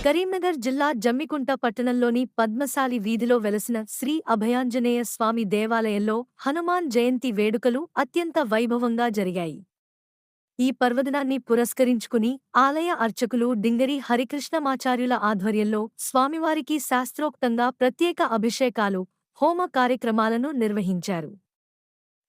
కరీంనగర్ జిల్లా జమ్మికుంట పట్టణంలోని పద్మశాలి వీధిలో వెలసిన శ్రీ అభయాంజనేయ స్వామి దేవాలయంలో హనుమాన్ జయంతి వేడుకలు అత్యంత వైభవంగా జరిగాయి. ఈ పర్వదినాన్ని పురస్కరించుకుని ఆలయ అర్చకులు డింగరి హరికృష్ణమాచార్యుల ఆధ్వర్యంలో స్వామివారికి శాస్త్రోక్తంగా ప్రత్యేక అభిషేకాలు, హోమ కార్యక్రమాలను నిర్వహించారు.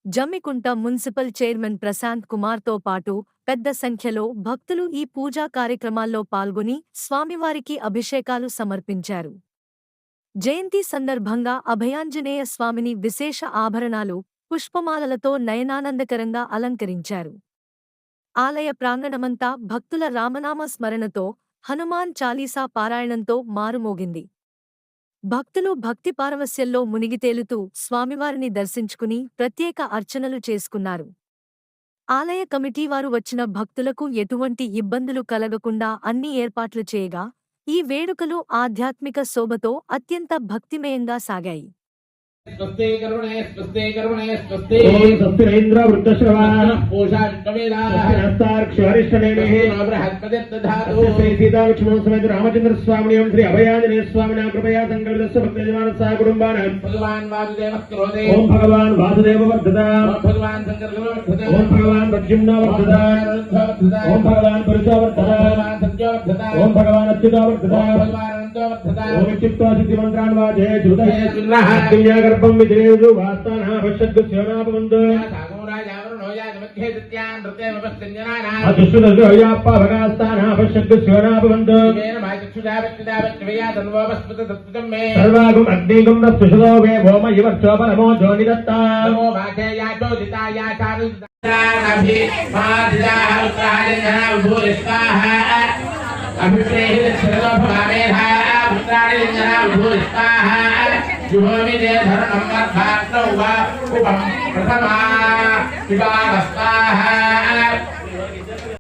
జమ్మికుంట మున్సిపల్ చైర్మన్ ప్రశాంత్ కుమార్తో పాటు పెద్ద సంఖ్యలో భక్తులు ఈ పూజా కార్యక్రమాల్లో పాల్గొని స్వామివారికి అభిషేకాలు సమర్పించారు. జయంతి సందర్భంగా అభయాంజనేయ స్వామిని విశేష ఆభరణాలు, పుష్పమాలలతో నయనానందకరంగా అలంకరించారు. ఆలయ ప్రాంగణమంతా భక్తుల రామనామ స్మరణతో, హనుమాన్ చాలీసా పారాయణంతో మారుమోగింది. భక్తులు భక్తి పారవస్యంలో మునిగితేలుతూ స్వామివారిని దర్శించుకుని ప్రత్యేక అర్చనలు చేసుకున్నారు. ఆలయ కమిటీవారు వచ్చిన భక్తులకు ఎటువంటి ఇబ్బందులు కలగకుండా అన్ని ఏర్పాట్లు చేయగా, ఈ వేడుకలు ఆధ్యాత్మిక శోభతో అత్యంత భక్తిమయంగా సాగాయి. स्वस्ते करुणे स्वस्ते ओम स्वस्तिरेन्द्र वृद्धश्रवाः पूषा विष्णुवेदाः हस्ताक्षरिष्ठनेमिः बृहस्पतिर्दधातु श्री सीता लक्ष्मण समेत रामचंद्र स्वामिने ओम श्री अभयाञ्जनेय स्वामिने कृपया संकल्पितस्य भक्तजनानः कुटुम्बानां भगवान् वासुदेवः क्रोधे ओम भगवान् वासुदेव वर्धता भगवान् शङ्करः वर्धते ओम भगवान् प्रद्युम्न वर्धता ओम भगवान् पुरुषो वर्धता भगवान् सत्यो वर्धता ओम भगवान् अच्युतो वर्धता भगवान् अनन्तो वर्धता ओम चित्तो सिद्धिमन्त्रान् वाचे श्रुतये बिस्मिल्लाह गर्भं विधिरेषु वास्तानः पश्यन्तु सेनापवन्तु अदुष्टदर्शयाप्पा भगास्तानः पश्यन्तु सेनापवन्तु सर्वागुम् अग्निगुम् रस्तुषदो वे भौम इवर्चोपनमो जोनिदत्ता जुहोमिदे धरणं मद्भाग्नौ वा उपं प्रथमा विवाहस्ताः